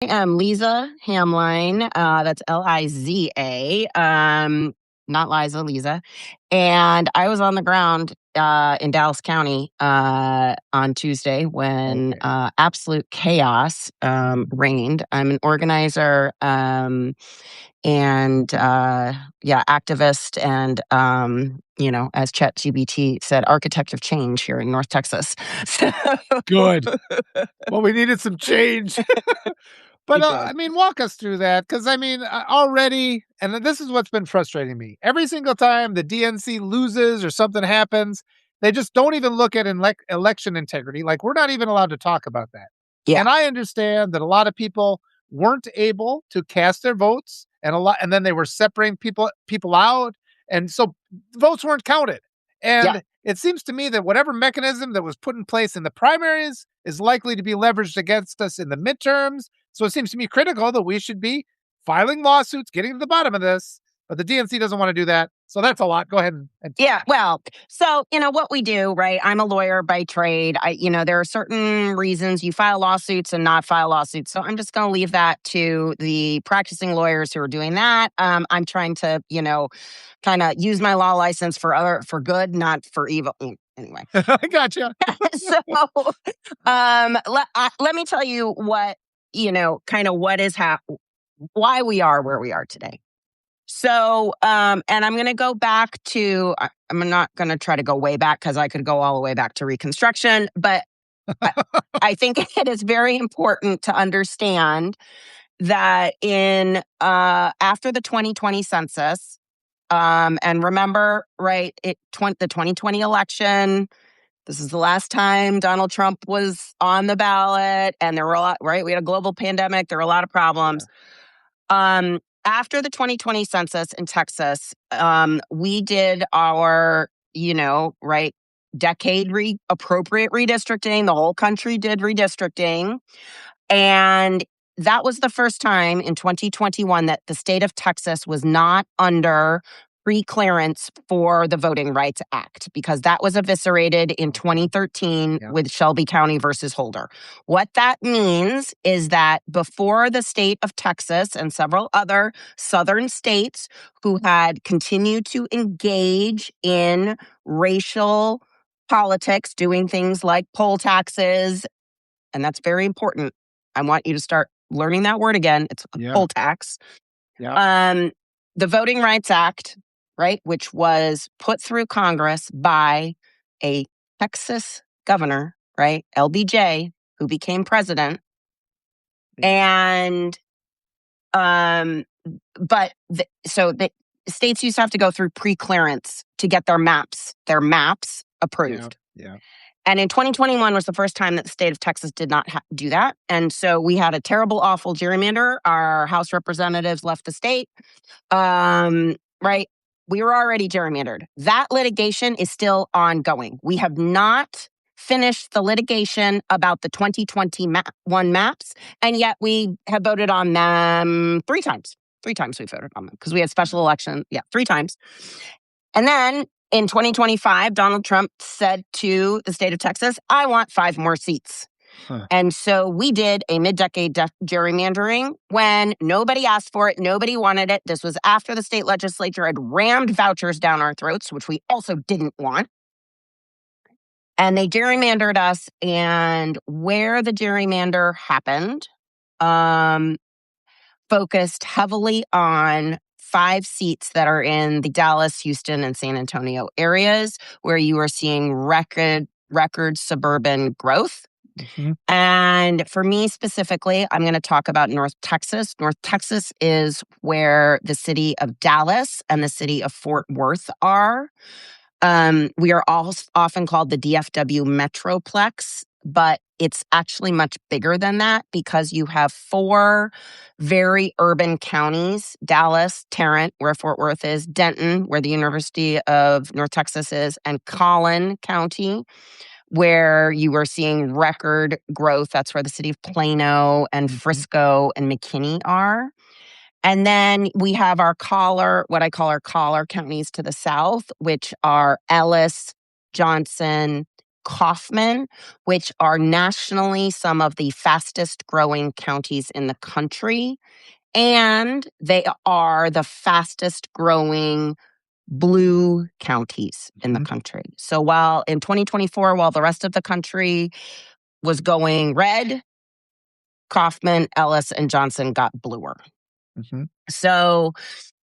I am Liza Hameline. That's Liza. Not Liza, Liza. And I was on the ground in Dallas County on Tuesday when absolute chaos reigned. I'm an organizer and activist and as ChatGPT said, architect of change here in North Texas. So Good. Well, we needed some change. But, we did. I mean, walk us through that because, already and this is what's been frustrating me. Every single time the DNC loses or something happens, they just don't even look at election integrity. Like, we're not even allowed to talk about that. Yeah. And I understand that a lot of people weren't able to cast their votes, and then they were separating people out, and so votes weren't counted. Yeah. And it seems to me that whatever mechanism that was put in place in the primaries is likely to be leveraged against us in the midterms. So it seems to me critical that we should be filing lawsuits, getting to the bottom of this. But the DNC doesn't want to do that. So that's a lot. Go ahead and Yeah, well, so, what we do, right? I'm a lawyer by trade. There are certain reasons you file lawsuits and not file lawsuits. So I'm just going to leave that to the practicing lawyers who are doing that. I'm trying to, kind of use my law license for good, not for evil. Anyway. I gotcha. So let me tell you what, kind of what is why we are where we are today. So, and I'm going to go back to, I'm not going to try to go way back because I could go all the way back to Reconstruction, but I think it is very important to understand that after the 2020 census, and remember, right, the 2020 election, this is the last time Donald Trump was on the ballot, and there were a lot, right? We had a global pandemic. There were a lot of problems. Yeah. After the 2020 census in Texas, we did our, decade appropriate redistricting. The whole country did redistricting. And that was the first time in 2021 that the state of Texas was not under pre-clearance for the Voting Rights Act, because that was eviscerated in 2013 with Shelby County versus Holder. What that means is that before the state of Texas and several other southern states who had continued to engage in racial politics, doing things like poll taxes, and that's very important. I want you to start learning that word again. It's a poll tax. Yeah. The Voting Rights Act, right, which was put through Congress by a Texas governor, right, LBJ, who became president. And, so the states used to have to go through pre-clearance to get their maps approved. Yeah. And in 2021 was the first time that the state of Texas did not do that. And so we had a terrible, awful gerrymander. Our House representatives left the state. Right? We were already gerrymandered. That litigation is still ongoing. We have not finished the litigation about the 2021 maps, and yet we have voted on them 3 times. 3 times we voted on them because we had special election. Yeah, 3 times. And then in 2025, Donald Trump said to the state of Texas, I want 5 more seats. And so we did a mid-decade gerrymandering when nobody asked for it, nobody wanted it. This was after the state legislature had rammed vouchers down our throats, which we also didn't want. And they gerrymandered us, and where the gerrymander happened, focused heavily on 5 seats that are in the Dallas, Houston, and San Antonio areas where you are seeing record suburban growth. Mm-hmm. And for me specifically, I'm going to talk about North Texas. North Texas is where the city of Dallas and the city of Fort Worth are. We are all often called the DFW Metroplex, but it's actually much bigger than that because you have 4 very urban counties: Dallas, Tarrant, where Fort Worth is, Denton, where the University of North Texas is, and Collin County, where you are seeing record growth. That's where the city of Plano and Frisco and McKinney are. And then we have what I call our collar counties to the south, which are Ellis, Johnson, Kaufman, which are nationally some of the fastest growing counties in the country. And they are the fastest growing blue counties in the country. So while in 2024, while the rest of the country was going red, Kaufman, Ellis, and Johnson got bluer. So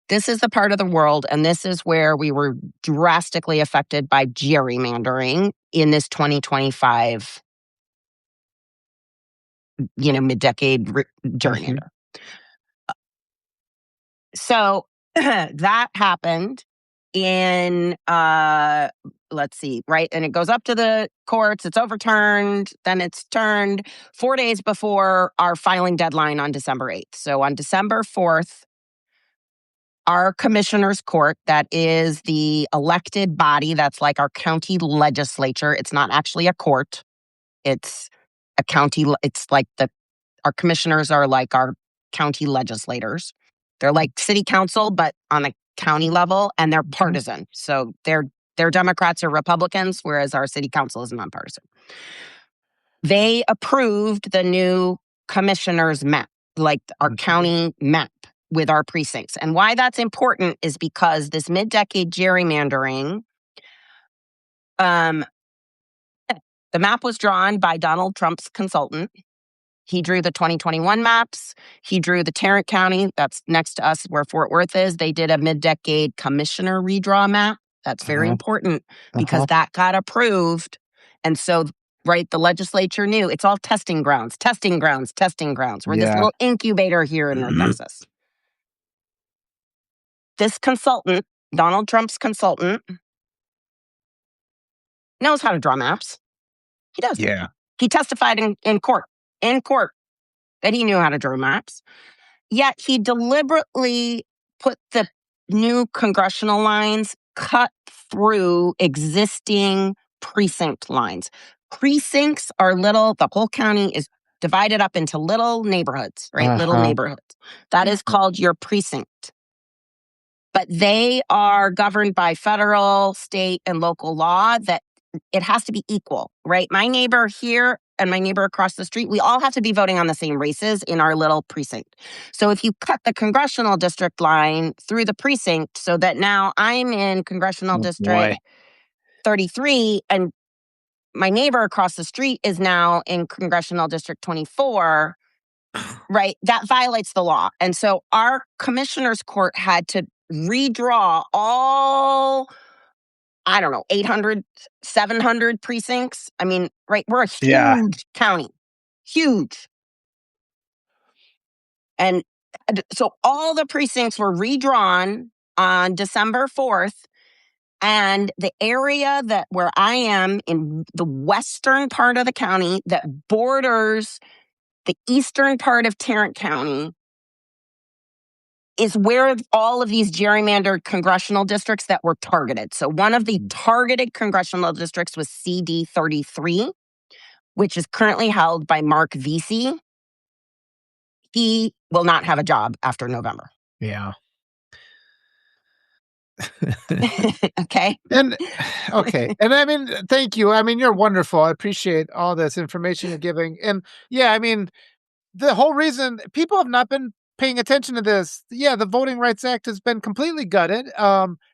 this is the part of the world, and this is where we were drastically affected by gerrymandering in this 2025, mid-decade gerrymander. So that happened in, let's see, right? And it goes up to the courts, it's overturned, then it's turned 4 days before our filing deadline on December 8th. So on December 4th, our commissioner's court, that is the elected body, that's like our county legislature. It's not actually a court. It's a county. It's like our commissioners are like our county legislators. They're like city council, but on a county level, and they're partisan. So they're Democrats or Republicans, whereas our city council is nonpartisan. They approved the new commissioner's map, like our county map with our precincts. And why that's important is because this mid-decade gerrymandering, the map was drawn by Donald Trump's consultant. He drew the 2021 maps. He drew the Tarrant County, that's next to us where Fort Worth is. They did a mid-decade commissioner redraw map. That's very important because that got approved. And so, right, the legislature knew it's all testing grounds. We're this little incubator here in North Texas. This consultant, Donald Trump's consultant, knows how to draw maps. He does. Yeah. He testified in court, that he knew how to draw maps. Yet he deliberately put the new congressional lines cut through existing precinct lines. Precincts are the whole county is divided up into little neighborhoods, right? Little neighborhoods. That is called your precinct. But they are governed by federal, state, and local law that it has to be equal, right? My neighbor here and my neighbor across the street, we all have to be voting on the same races in our little precinct. So if you cut the congressional district line through the precinct so that now I'm in congressional district 33 and my neighbor across the street is now in congressional district 24, right? That violates the law. And so our commissioner's court had to redraw all, 800, 700 precincts. I mean, right, we're a huge county. Huge. And so all the precincts were redrawn on December 4th. And the area where I am in the western part of the county that borders the eastern part of Tarrant County is where all of these gerrymandered congressional districts that were targeted. So one of the targeted congressional districts was CD 33, which is currently held by Mark Vesey. He will not have a job after November. Yeah. Okay. And I mean, thank you. I mean, you're wonderful. I appreciate all this information you're giving. And I mean, the whole reason people have not been paying attention to this, the Voting Rights Act has been completely gutted.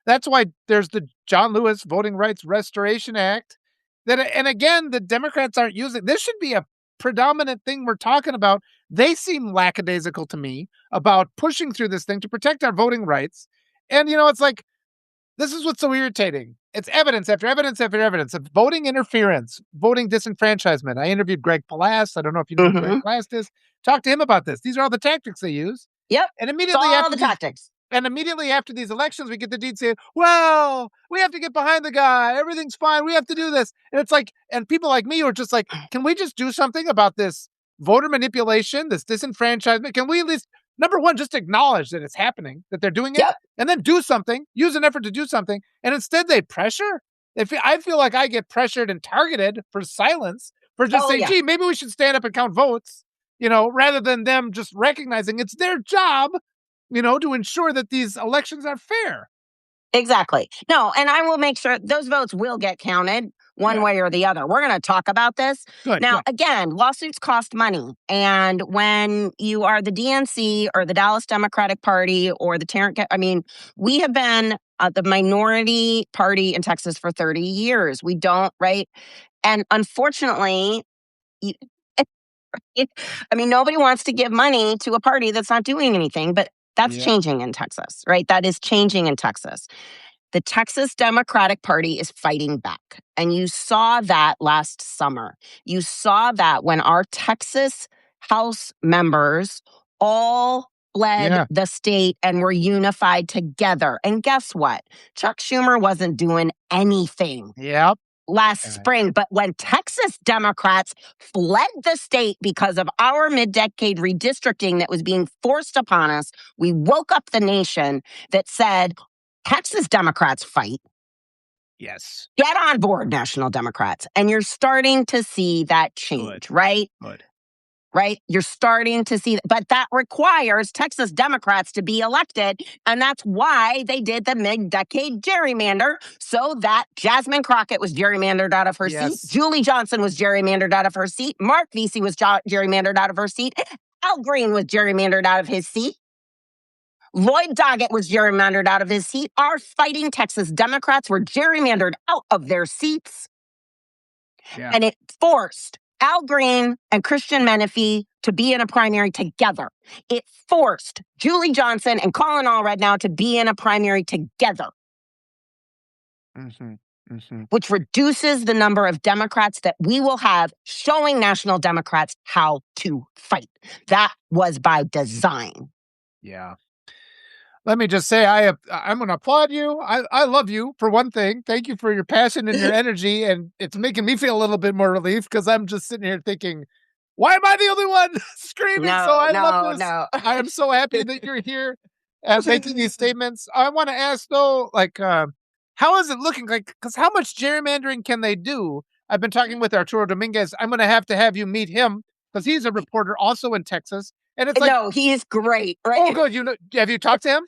That's why there's the John Lewis Voting Rights Restoration Act. And again, the Democrats aren't using. This should be a predominant thing we're talking about. They seem lackadaisical to me about pushing through this thing to protect our voting rights. And it's like, this is what's so irritating. It's evidence after evidence after evidence of voting interference, voting disenfranchisement. I interviewed Greg Palast. I don't know if you know who Greg Palast is. Talk to him about this. These are all the tactics they use. Yep. And immediately after tactics. And immediately after these elections, we get the dude saying, well, we have to get behind the guy. Everything's fine. We have to do this. And it's like, and people like me are just like, can we just do something about this voter manipulation, this disenfranchisement? Can we at least, number one, just acknowledge that it's happening, that they're doing it, and then do something, use an effort to do something. And instead they pressure. I feel like I get pressured and targeted for silence, for just saying, gee, maybe we should stand up and count votes, rather than them just recognizing it's their job, to ensure that these elections are fair. Exactly. No, and I will make sure those votes will get counted one way or the other. We're going to talk about this. Good. Now, again, lawsuits cost money. And when you are the DNC or the Dallas Democratic Party or the Tarrant, we have been the minority party in Texas for 30 years. We don't, right? And unfortunately, nobody wants to give money to a party that's not doing anything, but that's changing in Texas, right? That is changing in Texas. The Texas Democratic Party is fighting back. And you saw that last summer. You saw that when our Texas House members all led the state and were unified together. And guess what? Chuck Schumer wasn't doing anything. Last spring. But when Texas Democrats fled the state because of our mid-decade redistricting that was being forced upon us, we woke up the nation that said, Texas Democrats fight. Yes. Get on board, National Democrats. And you're starting to see that change, right? Good. Right? You're starting to see, but that requires Texas Democrats to be elected. And that's why they did the mid-decade gerrymander, so that Jasmine Crockett was gerrymandered out of her seat. Julie Johnson was gerrymandered out of her seat. Mark Vesey was gerrymandered out of her seat. Al Green was gerrymandered out of his seat. Lloyd Doggett was gerrymandered out of his seat. Our fighting Texas Democrats were gerrymandered out of their seats. And it forced Al Green and Christian Menefee to be in a primary together. It forced Julie Johnson and Colin Allred now to be in a primary together. Which reduces the number of Democrats that we will have, showing National Democrats how to fight. That was by design. Yeah. Let me just say, I'm going to applaud you. I love you, for one thing. Thank you for your passion and your energy. And it's making me feel a little bit more relief, because I'm just sitting here thinking, why am I the only one screaming? I love this. I am so happy that you're here making these statements. I want to ask, though, how is it looking like? Because how much gerrymandering can they do? I've been talking with Arturo Dominguez. I'm going to have you meet him, because he's a reporter also in Texas. And it's like, no, he's great, right? Oh, good. Have you talked to him?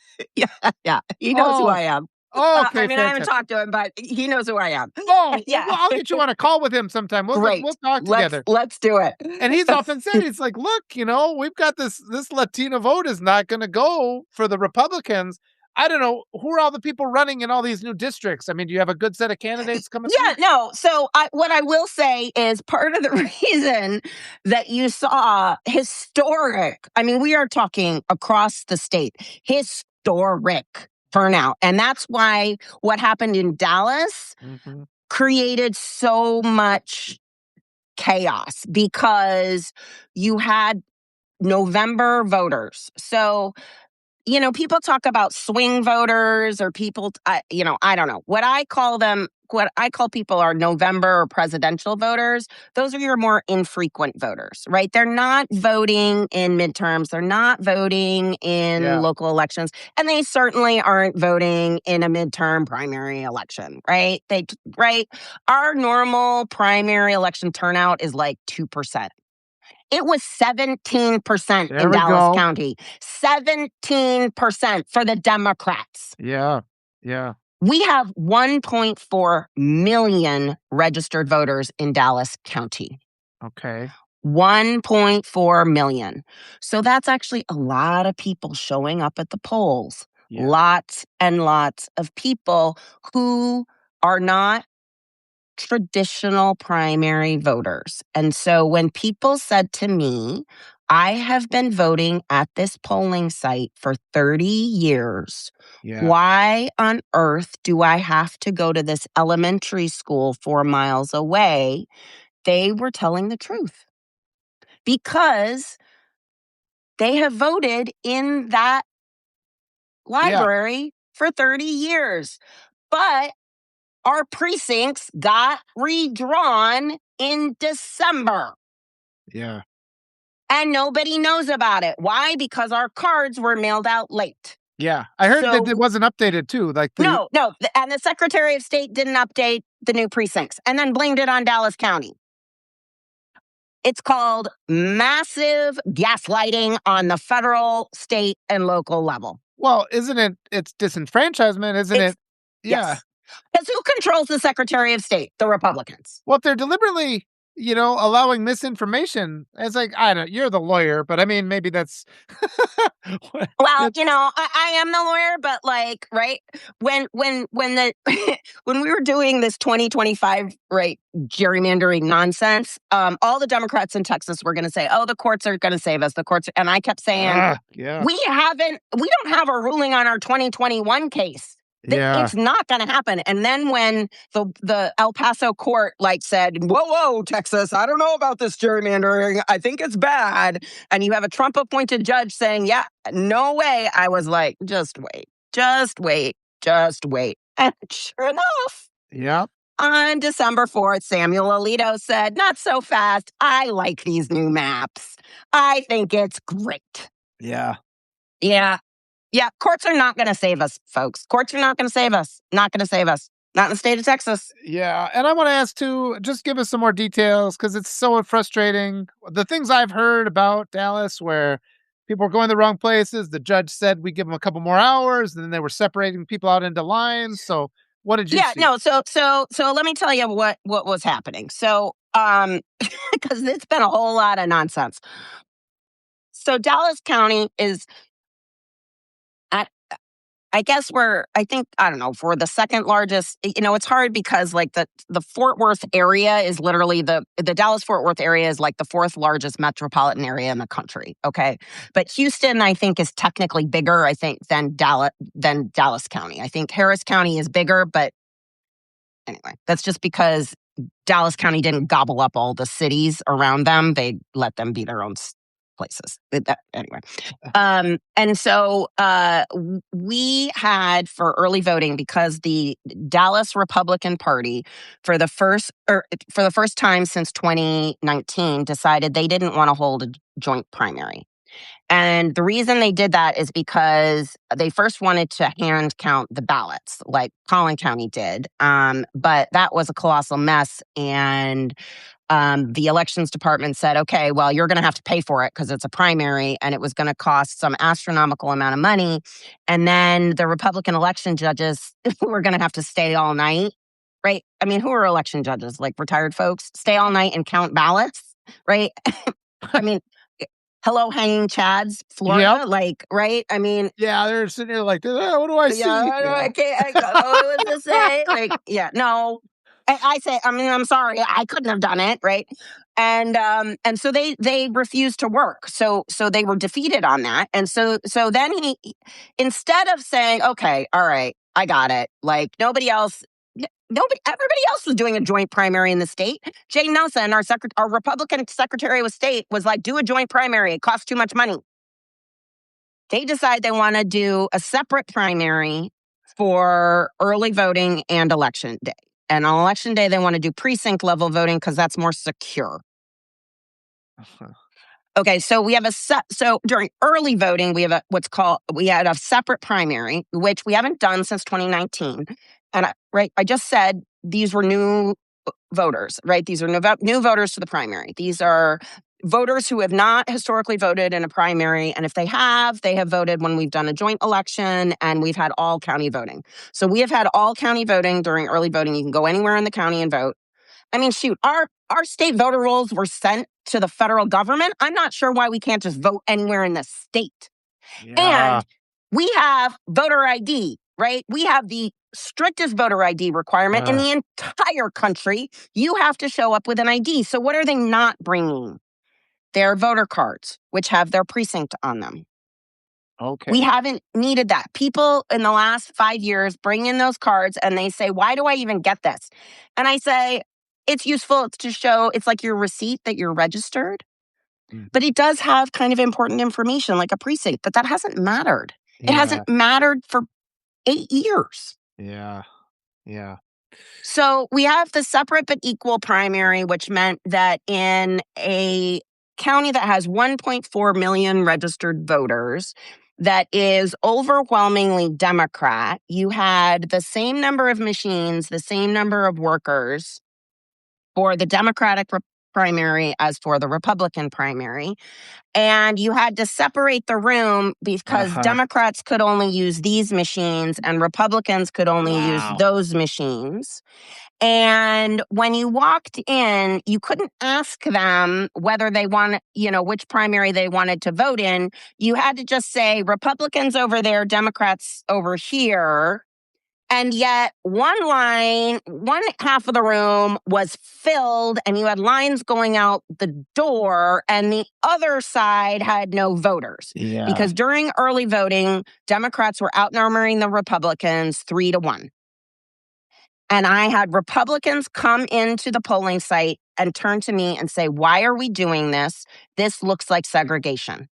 Yeah. He knows who I am. Oh, okay. I haven't talked to him, but he knows who I am. Oh, yeah. Well, I'll get you on a call with him sometime. We'll talk together. Let's do it. And he's often said, he's like, look, we've got this Latino vote is not going to go for the Republicans. I don't know, who are all the people running in all these new districts? Do you have a good set of candidates coming through? No. So what I will say is part of the reason that you saw historic, we are talking across the state, historic turnout. And that's why what happened in Dallas created so much chaos, because you had November voters. So people talk about swing voters or people, I don't know. What I call people are November or presidential voters. Those are your more infrequent voters, right? They're not voting in midterms. They're not voting in local elections. And they certainly aren't voting in a midterm primary election, right? Our normal primary election turnout is like 2%. It was 17% in Dallas County. 17% for the Democrats. Yeah. We have 1.4 million registered voters in Dallas County. Okay. 1.4 million. So that's actually a lot of people showing up at the polls. Lots and lots of people who are not traditional primary voters. And so when people said to me, I have been voting at this polling site for 30 years. Why on earth do I have to go to this elementary school 4 miles away? They were telling the truth, because they have voted in that library for 30 years. But our precincts got redrawn in December. Yeah. And nobody knows about it. Why? Because our cards were mailed out late. Yeah. I heard that it wasn't updated too. No. And the Secretary of State didn't update the new precincts and then blamed it on Dallas County. It's called massive gaslighting on the federal, state, and local level. Well, isn't it? It's disenfranchisement, isn't it? Yes. Because who controls the Secretary of State? The Republicans. Well, if they're deliberately, allowing misinformation, it's like, I don't you're the lawyer, but I mean, maybe that's Well, it's I am the lawyer, but like, right when the when we were doing this 2025 right gerrymandering nonsense, all the Democrats in Texas were going to say, "Oh, the courts are going to save us." The courts, and I kept saying, yeah. we don't have a ruling on our 2021 case. Yeah. It's not going to happen. And then when the El Paso court like said, whoa, Texas, I don't know about this gerrymandering. I think it's bad. And you have a Trump appointed judge saying, yeah, no way. I was like, just wait, just wait, just wait. And sure enough, Yep. on December 4th, Samuel Alito said, not so fast. I like these new maps. I think it's great. Yeah. Yeah. Yeah, courts are not going to save us, folks. Courts are not going to save us. Not going to save us. Not in the state of Texas. Yeah, and I want to ask too, just give us some more details because it's so frustrating. The things I've heard about Dallas where people were going the wrong places, the judge said we give them a couple more hours, and then they were separating people out into lines. So what did you Yeah, see? no. So let me tell you what was happening. So because it's been a whole lot of nonsense. So Dallas County is at I guess I think, I don't know, if we're the second largest, it's hard because like the Fort Worth area is literally the Dallas Fort Worth area is like the fourth largest metropolitan area in the country. Okay. But Houston, I think, is technically bigger, I think, than Dallas County. I think Harris County is bigger, but anyway, that's just because Dallas County didn't gobble up all the cities around them. They let them be their own places. Anyway. And so we had for early voting because the Dallas Republican Party for the first time since 2019 decided they didn't want to hold a joint primary. And the reason they did that is because they first wanted to hand count the ballots like Collin County did. But that was a colossal mess. And the elections department said, okay, well, you're going to have to pay for it because it's a primary and it was going to cost some astronomical amount of money. And then the Republican election judges were going to have to stay all night, right? I mean, who are election judges? Like retired folks? Stay all night and count ballots, right? I mean, hello, hanging chads, Yep. Florida, like, right? I mean, Yeah, they're sitting there like, what do I yeah, see? I Yeah. can't. What was to say? Like, yeah, no. I say, I mean, I'm sorry, I couldn't have done it, right? And so they refused to work. So they were defeated on that. And so then he, instead of saying, okay, all right, I got it. Like everybody else was doing a joint primary in the state. Jay Nelson, our Republican Secretary of State, was like, do a joint primary. It costs too much money. They decide they want to do a separate primary for early voting and election day. And on election day, they want to do precinct level voting because that's more secure. Okay, so we have so during early voting, we have we had a separate primary, which we haven't done since 2019. And I just said these were new voters, right? These are new voters to the primary. These are voters who have not historically voted in a primary. And if they have voted when we've done a joint election and we've had all county voting. So we have had all county voting during early voting. You can go anywhere in the county and vote. I mean, shoot, our state voter rolls were sent to the federal government. I'm not sure why we can't just vote anywhere in the state. Yeah. And we have voter ID, right? We have the strictest voter ID requirement in the entire country. You have to show up with an ID. So what are they not bringing? Their voter cards, which have their precinct on them. Okay. We haven't needed that. People in the last 5 years bring in those cards and they say, why do I even get this? And I say, it's useful to show, it's like your receipt that you're registered. But it does have kind of important information like a precinct, but that hasn't mattered. It Yeah. hasn't mattered for 8 years. Yeah. Yeah. So we have the separate but equal primary, which meant that in a county that has 1.4 million registered voters, that is overwhelmingly Democrat, you had the same number of machines, the same number of workers for the Democratic primary as for the Republican primary. And you had to separate the room because Democrats could only use these machines and Republicans could only use those machines. And when you walked in, you couldn't ask them whether they want, which primary they wanted to vote in. You had to just say Republicans over there, Democrats over here. And yet one half of the room was filled and you had lines going out the door and the other side had no voters. Yeah. Because during early voting, Democrats were outnumbering the Republicans 3-1. And I had Republicans come into the polling site and turn to me and say, "Why are we doing this? This looks like segregation.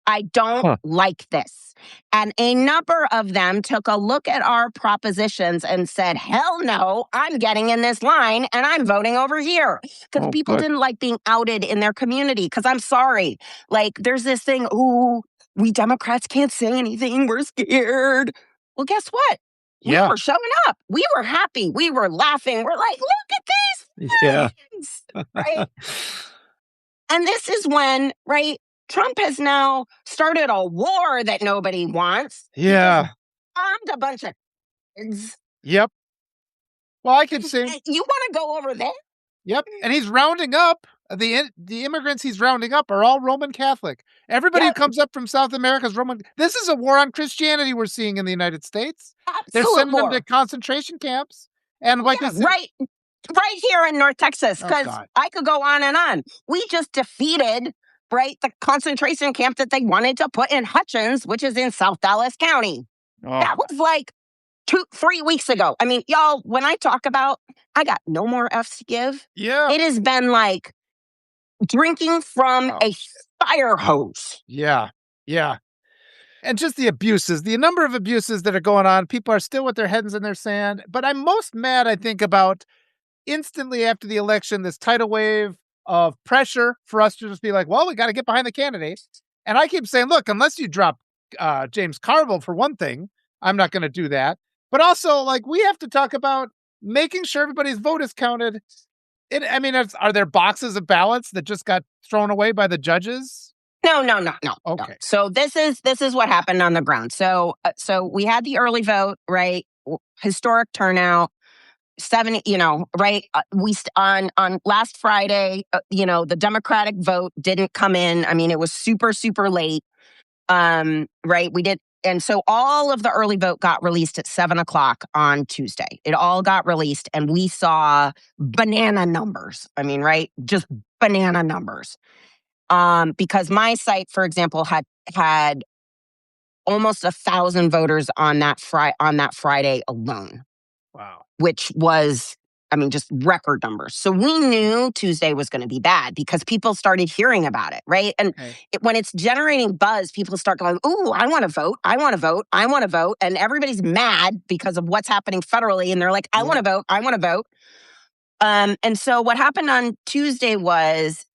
I don't like this." And a number of them took a look at our propositions and said, "Hell no, I'm getting in this line and I'm voting over here." Because people didn't like being outed in their community. Because I'm sorry, there's this thing, we Democrats can't say anything. We're scared. Well, guess what? We were showing up. We were happy. We were laughing. We're like, look at these things, right? And this is when, Trump has now started a war that nobody wants. Yeah. Armed a bunch of kids. Yep. Well, I can see. You want to go over there? Yep. And he's rounding up the immigrants he's rounding up are all Roman Catholic. Everybody who comes up from South America is Roman. This is a war on Christianity we're seeing in the United States. They're sending them to concentration camps. And like I said, right here in North Texas, because I could go on and on. We just defeated the concentration camp that they wanted to put in Hutchins, which is in South Dallas County. That was 2-3 weeks ago. I mean, y'all, when I talk about I got no more F's to give, it has been like drinking from a fire hose. Yeah. And just the abuses, the number of abuses that are going on. People are still with their heads in their sand. But I'm most mad, I think, about instantly after the election, this tidal wave of pressure for us to just be like, well, we got to get behind the candidates. And I keep saying, look, unless you drop James Carville for one thing, I'm not going to do that. But also, we have to talk about making sure everybody's vote is counted. Are there boxes of ballots that just got thrown away by the judges? No. Okay. No. So this is what happened on the ground. So we had the early vote, right? Historic turnout. 70, we on last Friday, the Democratic vote didn't come in. I mean, it was super, super late. We did. And so all of the early vote got released at 7:00 on Tuesday. It all got released and we saw banana numbers. I mean, just banana numbers. Because my site, for example, had almost 1,000 voters on that Friday alone. Wow. Which was, just record numbers. So we knew Tuesday was going to be bad because people started hearing about it, right? And when it's generating buzz, people start going, ooh, I want to vote. I want to vote. I want to vote. And everybody's mad because of what's happening federally. And they're like, I want to vote. I want to vote. And so what happened on Tuesday was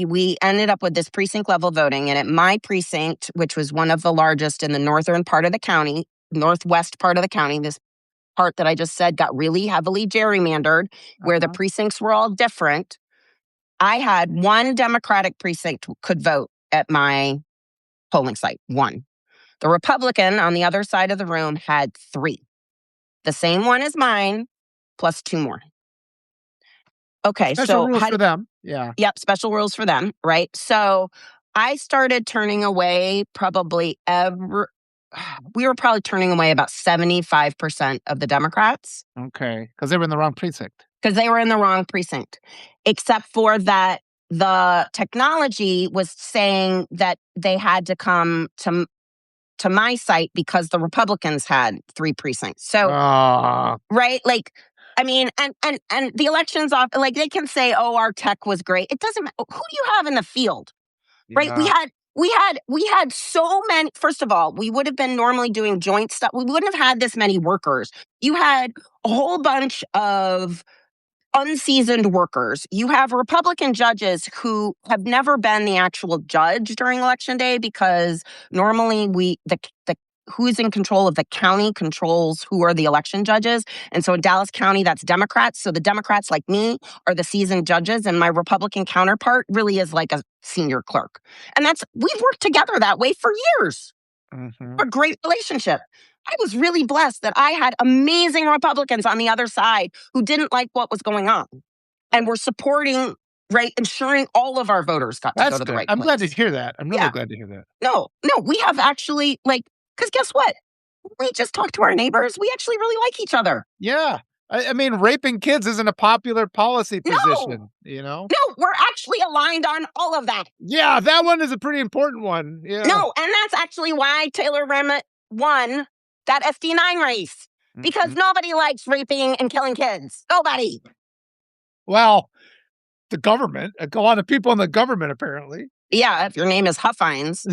we ended up with this precinct level voting. And at my precinct, which was one of the largest in the northern part of the county, northwest part of the county, this part that I just said got really heavily gerrymandered, where the precincts were all different. I had one Democratic precinct could vote at my polling site, one. The Republican on the other side of the room had 3. The same one as mine, plus 2 more. Okay, special rules for them. Yeah. Yep, special rules for them, right? So I started turning away we were probably turning away about 75% of the Democrats. Okay, because they were in the wrong precinct. Except for that the technology was saying that they had to come to my site because the Republicans had 3 precincts. So, right? And the election's off. They can say, oh, our tech was great. It doesn't matter. Who do you have in the field? Right? We had so many. First of all, we would have been normally doing joint stuff. We wouldn't have had this many workers. You had a whole bunch of unseasoned workers. You have Republican judges who have never been the actual judge during Election Day because normally the who's in control of the county controls who are the election judges. And so in Dallas County, that's Democrats. So the Democrats, like me, are the seasoned judges, and my Republican counterpart really is like a senior clerk. And we've worked together that way for years. A great relationship. I was really blessed that I had amazing Republicans on the other side who didn't like what was going on and were supporting, right, ensuring all of our voters got to go to the right place. I'm glad to hear that. I'm really glad to hear that. No, we have actually, because guess what? We just talked to our neighbors. We actually really like each other. Yeah. I mean, raping kids isn't a popular policy position, you know? No, we're actually aligned on all of that. Yeah, that one is a pretty important one. Yeah. No, and that's actually why Taylor Remmett won that SD9 race. Because nobody likes raping and killing kids. Nobody. Well, the government, a lot of people in the government, apparently. Yeah, if your name is Huffines.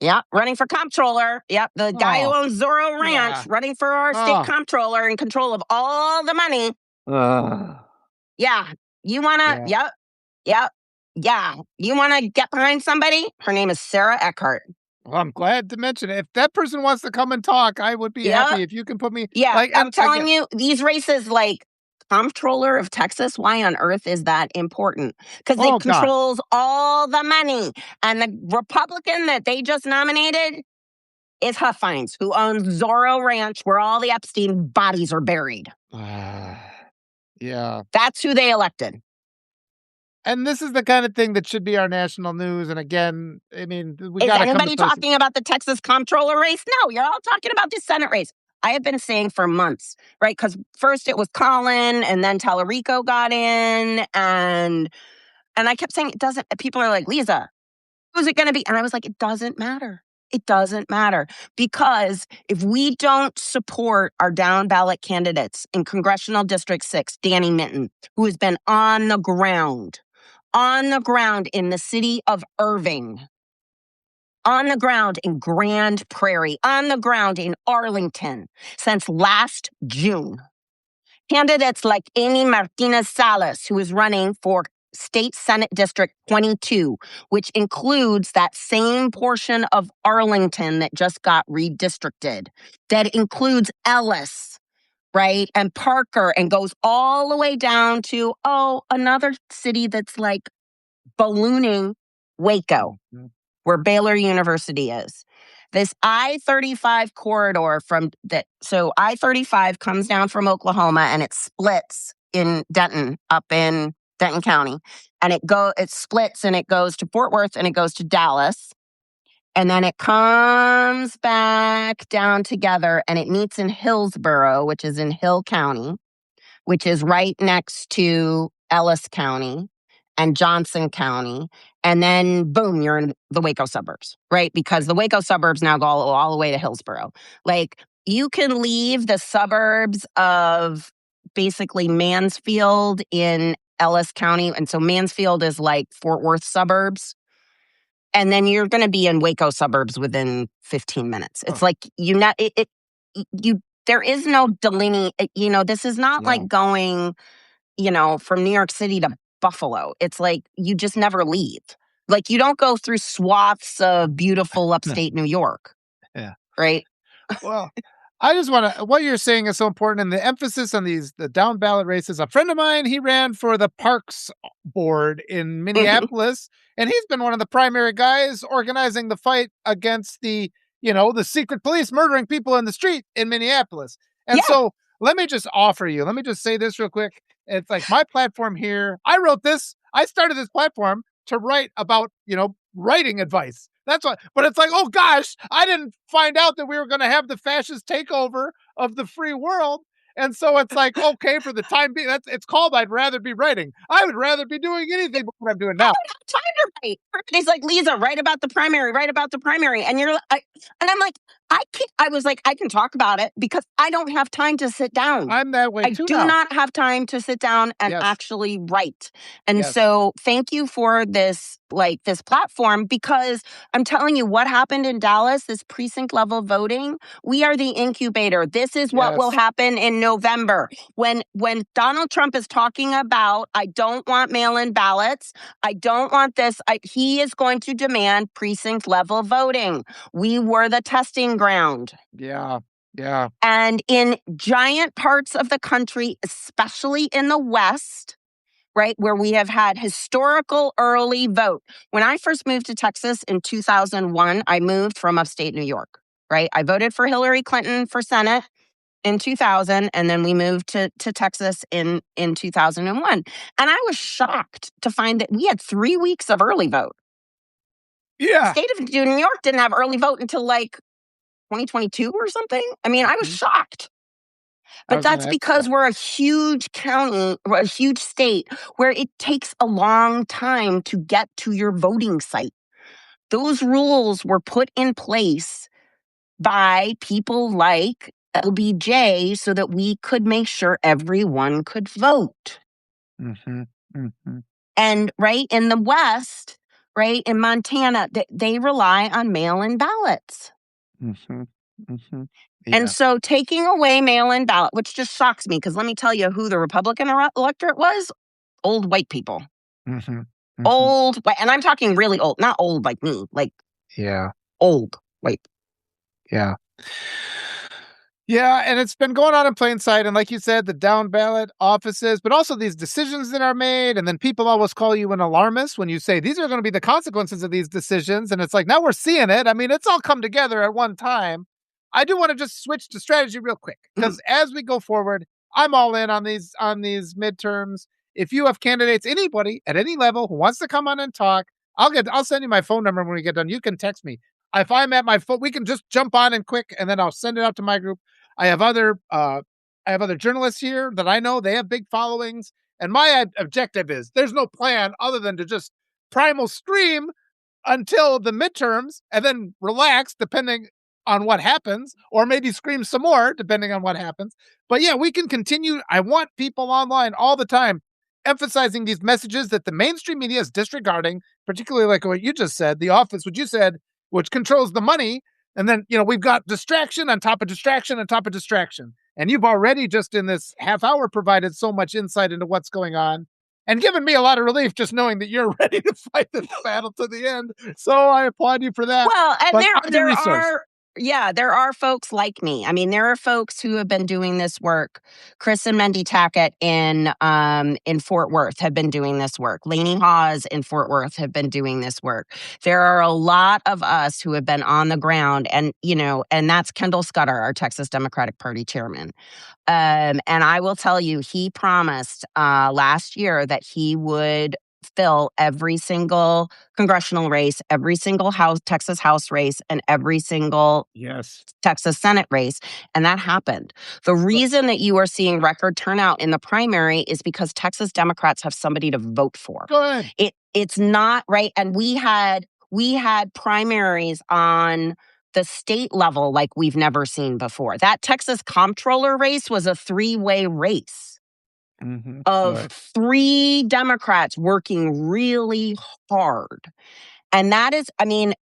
Yeah, running for comptroller. Yep, the guy who owns Zorro Ranch, running for our state comptroller in control of all the money. Yeah, you want to, yeah. You want to get behind somebody? Her name is Sarah Eckhart. Well, I'm glad to mention it. If that person wants to come and talk, I would be happy if you can put me. Yeah, I'm telling you, these races, like comptroller of Texas, why on earth is that important? Because it controls all the money. And the Republican that they just nominated is Huffines, who owns Zorro Ranch, where all the Epstein bodies are buried. Yeah. That's who they elected. And this is the kind of thing that should be our national news. And again, I mean, we got to come to Is anybody talking about the Texas comptroller race? No, you're all talking about the Senate race. I have been saying for months, right? Because first it was Colin, and then Tallarico got in, and I kept saying it doesn't. People are like, Liza, who's it going to be? And I was like, it doesn't matter. It doesn't matter, because if we don't support our down ballot candidates in Congressional District 6, Danny Minton, who has been on the ground in the city of Irving, on the ground in Grand Prairie, on the ground in Arlington since last June. Candidates like Amy Martinez Salas, who is running for State Senate District 22, which includes that same portion of Arlington that just got redistricted, that includes Ellis, right, and Parker, and goes all the way down to, another city that's like ballooning, Waco, where Baylor University is. This I-35 corridor so I-35 comes down from Oklahoma and it splits in Denton, up in Denton County. And it splits and it goes to Fort Worth and it goes to Dallas. And then it comes back down together and it meets in Hillsborough, which is in Hill County, which is right next to Ellis County and Johnson County. And then, boom, you're in the Waco suburbs, right? Because the Waco suburbs now go all the way to Hillsborough. Like, you can leave the suburbs of basically Mansfield in Ellis County. And so Mansfield is like Fort Worth suburbs. And then you're going to be in Waco suburbs within 15 minutes. It's like, there is no this is not like going, from New York City to Buffalo. It's like you just never leave. Like, you don't go through swaths of beautiful upstate New York. Yeah. Right? Well, I just want to, what you're saying is so important, and the emphasis on the down ballot races. A friend of mine, he ran for the Parks Board in Minneapolis, and he's been one of the primary guys organizing the fight against the secret police murdering people in the street in Minneapolis. And so let me just say this real quick. It's like my platform here. I started this platform to write about, writing advice. That's why. But it's like, oh gosh, I didn't find out that we were going to have the fascist takeover of the free world. And so it's like, okay, for the time being, it's called I'd rather be writing. I would rather be doing anything but what I'm doing now. I don't have time to write. Everybody's like, Liza, write about the primary. And I'm like, I was like, I can talk about it because I don't have time to sit down. I'm that way I too do now. not have time to sit down and Yes. actually write. And Yes. so thank you for this platform, because I'm telling you what happened in Dallas, this precinct level voting, we are the incubator. This is what will Yes. happen in November. When Donald Trump is talking about, I don't want mail-in ballots, I don't want this, he is going to demand precinct level voting. We were the testing ground. Yeah. Yeah. And in giant parts of the country, especially in the West, right, where we have had historical early vote. When I first moved to Texas in 2001, I moved from upstate New York, right? I voted for Hillary Clinton for Senate in 2000, and then we moved to Texas in 2001. And I was shocked to find that we had 3 weeks of early vote. The Yeah. state of New York didn't have early vote until 2022 or something. I mean, I was shocked. But that's because we're a huge county, we're a huge state where it takes a long time to get to your voting site. Those rules were put in place by people like LBJ so that we could make sure everyone could vote. Mm-hmm. Mm-hmm. And right in the West, right in Montana, they rely on mail-in ballots. Mm-hmm. Mm-hmm. Yeah. And so taking away mail-in ballot, which just shocks me, because let me tell you who the Republican electorate was: old white people. Mm-hmm. Mm-hmm. Old, and I'm talking really old, not old like me, Yeah. old white. Yeah. Yeah, and it's been going on in plain sight. And like you said, the down ballot offices, but also these decisions that are made. And then people always call you an alarmist when you say these are going to be the consequences of these decisions. And it's like, now we're seeing it. I mean, it's all come together at one time. I do want to just switch to strategy real quick, because as we go forward, I'm all in on these midterms. If you have candidates, anybody at any level who wants to come on and talk, I'll send you my phone number when we get done. You can text me. If I'm at my phone, we can just jump on and quick, and then I'll send it out to my group. I have other journalists here that I know, they have big followings, and my objective is there's no plan other than to just primal scream until the midterms and then relax depending on what happens, or maybe scream some more depending on what happens. But yeah, we can continue. I want people online all the time emphasizing these messages that the mainstream media is disregarding, particularly like what you just said, the office, what you said, which controls the money. And then, we've got distraction on top of distraction on top of distraction. And you've already just in this half hour provided so much insight into what's going on and given me a lot of relief just knowing that you're ready to fight this battle to the end. So I applaud you for that. Well, and But there are folks like me. I mean, there are folks who have been doing this work. Chris and Mendy Tackett in Fort Worth have been doing this work. Lainey Hawes in Fort Worth have been doing this work. There are a lot of us who have been on the ground, and and that's Kendall Scudder, our Texas Democratic Party chairman. And I will tell you, he promised last year that he would fill every single congressional race, every single Texas House race, and every single Texas Senate race. And that happened. The reason that you are seeing record turnout in the primary is because Texas Democrats have somebody to vote for. Good. It's not right. And we had primaries on the state level like we've never seen before. That Texas comptroller race was a 3-way race. Mm-hmm. Of 3 Democrats working really hard. And that is,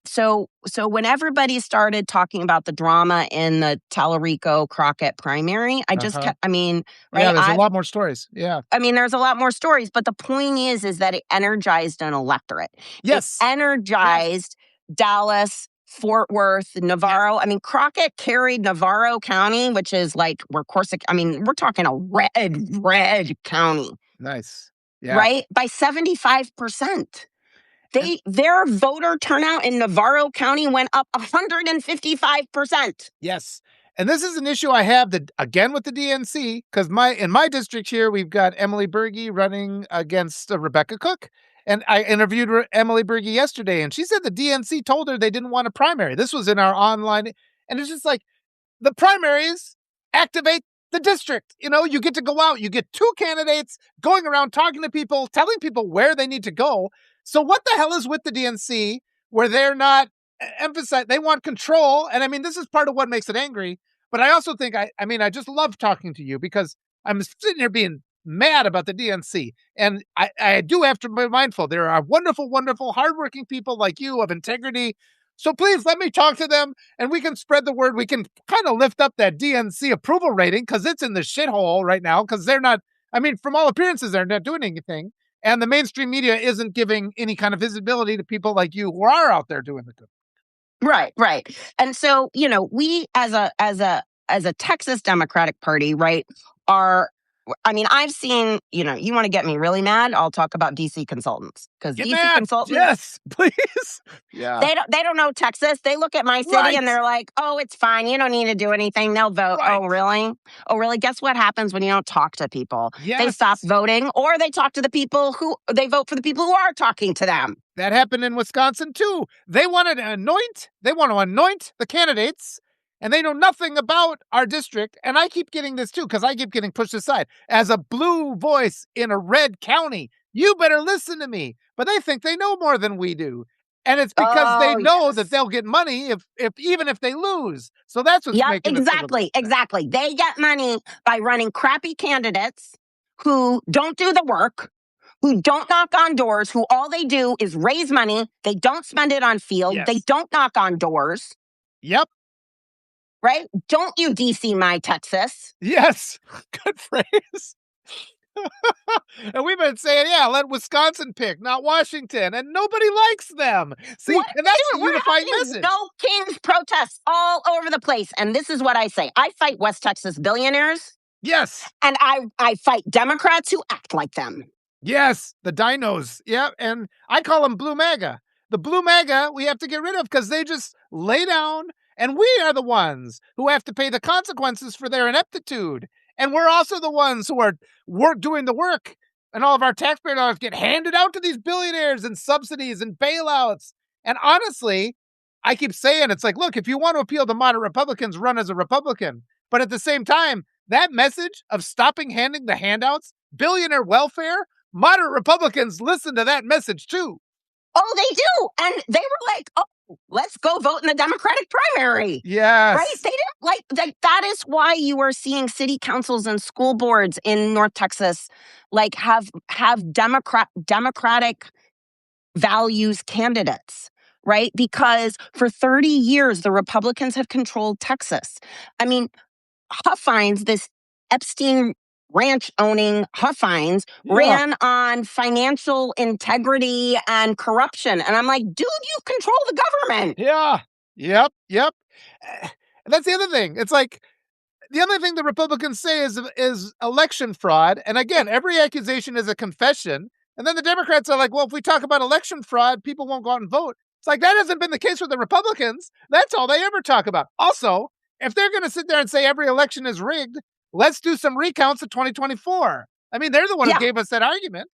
so when everybody started talking about the drama in the Tallarico Crockett primary, I just kept, right? Yeah, there's a lot more stories. Yeah. There's a lot more stories, but the point is that it energized an electorate. Yes. It energized Dallas, Fort Worth, Navarro. Yes. Crockett carried Navarro County, which is where Corsica, we're talking a red county. Nice. Yeah. Right? By 75%. Their voter turnout in Navarro County went up 155%. Yes. And this is an issue I have again with the DNC, because in my district here, we've got Emily Berge running against Rebecca Cook. And I interviewed Emily Berge yesterday, and she said the DNC told her they didn't want a primary. This was in our online. And it's just like, the primaries activate the district. You get to go out. You get 2 candidates going around talking to people, telling people where they need to go. So what the hell is with the DNC where they're not emphasize they want control. And I mean, this is part of what makes it angry. But I also think I just love talking to you because I'm sitting here being mad about the DNC. And I do have to be mindful. There are wonderful, wonderful, hardworking people like you of integrity. So please let me talk to them and we can spread the word. We can kind of lift up that DNC approval rating because it's in the shithole right now because they're not, I mean, from all appearances, they're not doing anything. And the mainstream media isn't giving any kind of visibility to people like you who are out there doing the good. Right, right. And so, we as a Texas Democratic Party, right, I mean, I've seen, you want to get me really mad, I'll talk about DC consultants because Get DC mad. consultants, Yes, please. Yeah. they don't know Texas. They look at my city Right. and they're like, "Oh, it's fine. You don't need to do anything. They'll vote." Right. Oh, really? Oh, really? Guess what happens when you don't talk to people? They Yes. stop voting or they talk to the people who they vote for the people who are talking to them. That happened in Wisconsin too. They want to anoint the candidates, and they know nothing about our district. And I keep getting this too, because I keep getting pushed aside. As a blue voice in a red county, you better listen to me. But they think they know more than we do. And it's because they Oh, know yes. that they'll get money if even if they lose. So that's what's Yep, making it so difficult. exactly. They get money by running crappy candidates who don't do the work, who don't knock on doors, who all they do is raise money. They don't spend it on field. Yes. They don't knock on doors, Yep. right? Don't you DC my Texas. Yes. Good phrase. And we've been saying, yeah, let Wisconsin pick, not Washington. And nobody likes them. See, and that's the unifying message. No King's protests all over the place. And this is what I say. I fight West Texas billionaires. Yes. And I fight Democrats who act like them. Yes, the dinos. Yeah, and I call them blue MAGA. The blue MAGA we have to get rid of because they just lay down, and we are the ones who have to pay the consequences for their ineptitude. And we're also the ones who are doing the work, and all of our taxpayer dollars get handed out to these billionaires and subsidies and bailouts. And honestly, I keep saying it's like, look, if you want to appeal to moderate Republicans, run as a Republican. But at the same time, that message of stopping handing the handouts, billionaire welfare, moderate Republicans listen to that message too. Oh, they do. And they were like, oh, let's go vote in the Democratic primary. Yes. Right? They didn't that is why you are seeing city councils and school boards in North Texas have Democratic values candidates, right? Because for 30 years, the Republicans have controlled Texas. I mean, Huffines, this Epstein ranch owning Huffines, ran on financial integrity and corruption. And I'm like, dude, you control the government. Yeah. Yep. That's the other thing. It's like, the other thing the Republicans say is election fraud. And again, every accusation is a confession. And then the Democrats are like, well, if we talk about election fraud, people won't go out and vote. It's like, that hasn't been the case with the Republicans. That's all they ever talk about. Also, if they're going to sit there and say every election is rigged, let's do some recounts of 2024. I mean, they're the one who gave us that argument.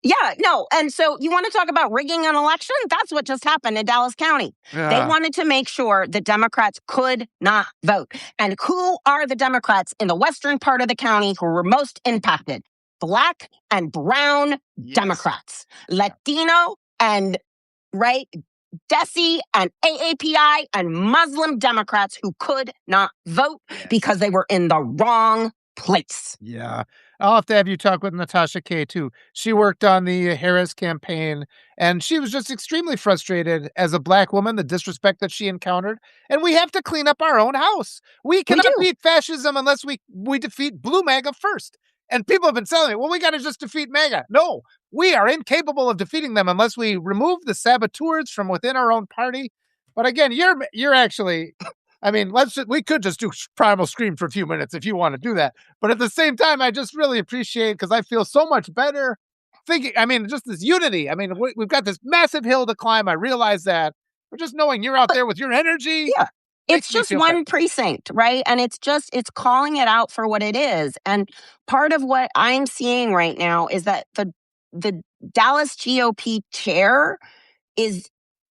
Yeah, no. And so you want to talk about rigging an election? That's what just happened in Dallas County. They wanted to make sure that Democrats could not vote. And who are the Democrats in the western part of the county who were most impacted? Black and brown Democrats, Latino and DESI and AAPI and Muslim Democrats who could not vote because they were in the wrong place. Yeah. I'll have to have you talk with Natasha Kaye too. She worked on the Harris campaign, and she was just extremely frustrated as a Black woman, the disrespect that she encountered. And we have to clean up our own house. We cannot beat fascism unless we defeat blue MAGA first. And people have been telling me, well, we got to just defeat MAGA. No, we are incapable of defeating them unless we remove the saboteurs from within our own party. But again, you're actually... I mean, we could just do Primal Scream for a few minutes if you want to do that. But at the same time, I just really appreciate, because I feel so much better thinking, I mean, just this unity. I mean, we've got this massive hill to climb. I realize that. But just knowing you're out there with your energy. Yeah. It's just one precinct, right? And it's calling it out for what it is. And part of what I'm seeing right now is that the Dallas GOP chair is...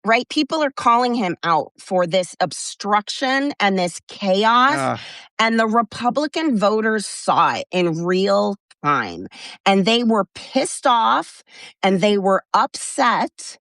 right? People are calling him out for this obstruction and this chaos. And the Republican voters saw it in real time. And they were pissed off and they were upset,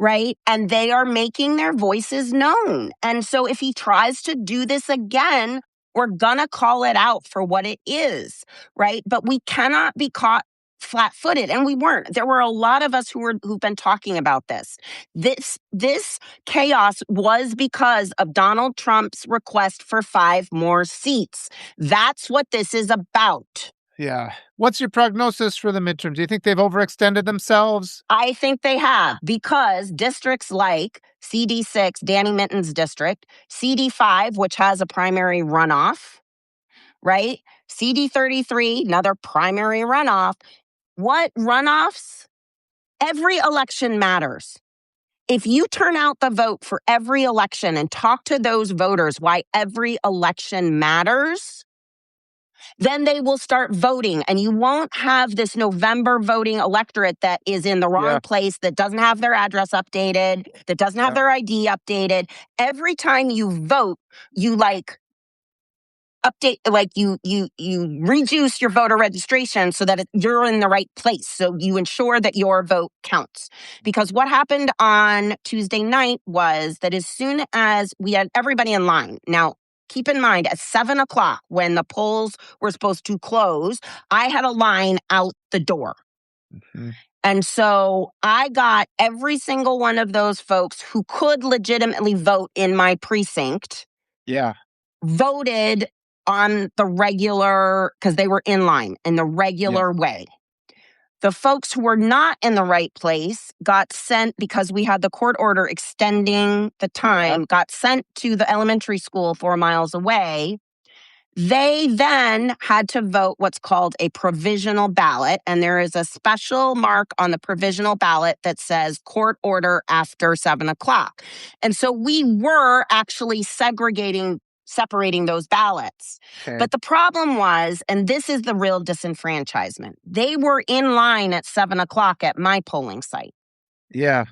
right? And they are making their voices known. And so if he tries to do this again, we're gonna call it out for what it is, right? But we cannot be caught flat-footed, and we weren't. There were a lot of us who've been talking about this. This chaos was because of Donald Trump's request for 5 more seats. That's what this is about. Yeah. What's your prognosis for the midterms? Do you think they've overextended themselves? I think they have, because districts like CD6, Danny Mitten's district, CD5, which has a primary runoff, right? CD33, another primary runoff. What runoffs? Every election matters. If you turn out the vote for every election and talk to those voters why every election matters, then they will start voting, and you won't have this November voting electorate that is in the wrong place, that doesn't have their address updated, that doesn't have their ID updated. Every time you vote, you update, you reduce your voter registration so that you're in the right place. So you ensure that your vote counts. Because what happened on Tuesday night was that as soon as we had everybody in line, now keep in mind at 7:00 when the polls were supposed to close, I had a line out the door. Mm-hmm. And so I got every single one of those folks who could legitimately vote in my precinct. Yeah. Voted on the regular, because they were in line in the regular way. The folks who were not in the right place got sent, because we had the court order extending the time, got sent to the elementary school 4 miles away. They then had to vote what's called a provisional ballot, and there is a special mark on the provisional ballot that says court order after 7:00. And so we were actually separating those ballots. Okay. But the problem was, and this is the real disenfranchisement, they were in line at 7:00 at my polling site. Yeah.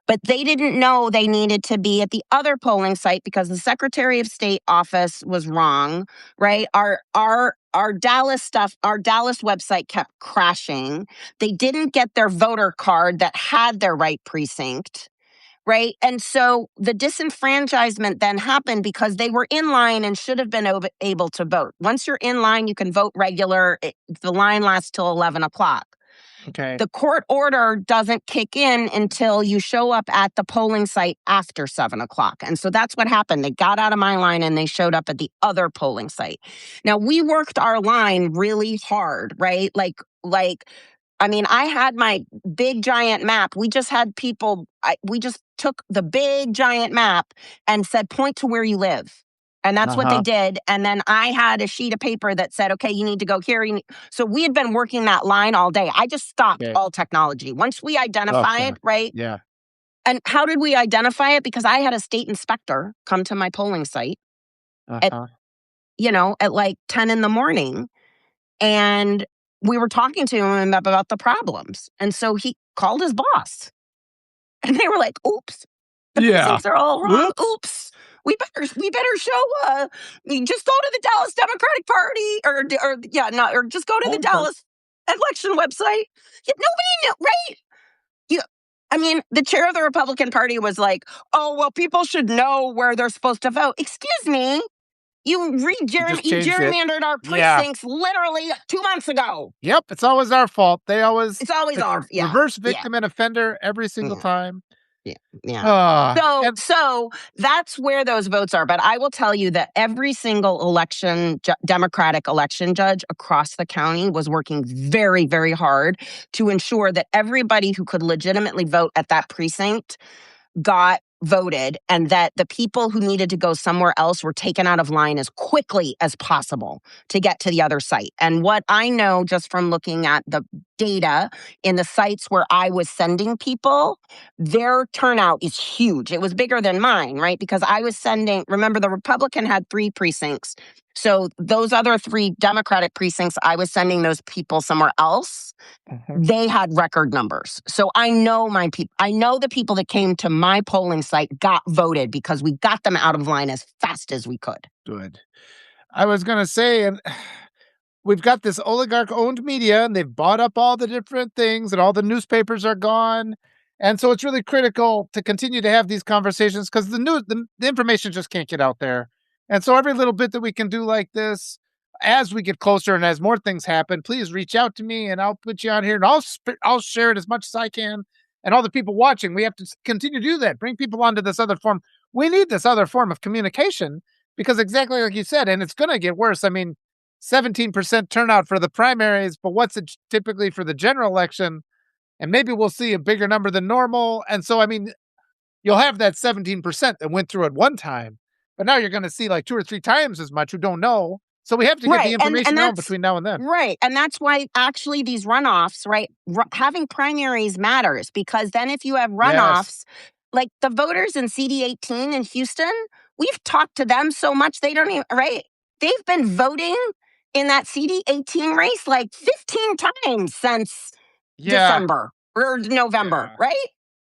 But they didn't know they needed to be at the other polling site because the Secretary of State office was wrong, right? Our Dallas website kept crashing. They didn't get their voter card that had their right precinct, right? And so the disenfranchisement then happened because they were in line and should have been able to vote. Once you're in line, you can vote regular. The line lasts till 11:00. Okay. The court order doesn't kick in until you show up at the polling site after 7:00. And so that's what happened. They got out of my line and they showed up at the other polling site. Now, we worked our line really hard, right? I mean, I had my big giant map. We just had people, we just took the big giant map and said, point to where you live. And that's what they did. And then I had a sheet of paper that said, okay, you need to go here. So we had been working that line all day. I just stopped all technology. Once we identify it, right? Yeah. And how did we identify it? Because I had a state inspector come to my polling site at like 10 in the morning. And we were talking to him about the problems. And so he called his boss. And they were like, oops, the precincts are all wrong. Oops. We better show, just go to the Dallas Democratic Party or just go to the Dallas election website. Nobody knew, right? I mean, the chair of the Republican Party was like, oh, well, people should know where they're supposed to vote. Excuse me. You gerrymandered our precincts literally 2 months ago. Yep, it's always our fault. It's always our reverse victim and offender every single time. Yeah. So that's where those votes are. But I will tell you that every single Democratic election judge across the county was working very, very hard to ensure that everybody who could legitimately vote at that precinct got voted, and that the people who needed to go somewhere else were taken out of line as quickly as possible to get to the other site. And what I know just from looking at the data in the sites where I was sending people, their turnout is huge. It was bigger than mine, right? Because I was remember, the Republican had 3 precincts. So those other 3 Democratic precincts, I was sending those people somewhere else. They had record numbers. So I know the people that came to my polling site got voted because we got them out of line as fast as we could. Good. I was going to say, and we've got this oligarch-owned media, and they've bought up all the different things, and all the newspapers are gone. And so it's really critical to continue to have these conversations because the information just can't get out there. And so every little bit that we can do like this, as we get closer and as more things happen, please reach out to me and I'll put you on here and I'll share it as much as I can. And all the people watching, we have to continue to do that. Bring people onto this other form. We need this other form of communication because exactly like you said, and it's going to get worse. I mean, 17% turnout for the primaries, but what's it typically for the general election? And maybe we'll see a bigger number than normal. And so, I mean, you'll have that 17% that went through at one time, but now you're going to see like 2 or 3 times as much who don't know. So we have to get the Right. And information out that's between now and then. right. And that's why actually these runoffs, right? Having primaries matters because then if you have Yes. runoffs, like the voters in CD 18 in Houston, we've talked to them so much they don't even, right? They've been voting in that CD 18 race like 15 times since Yeah. December or November, Yeah. right?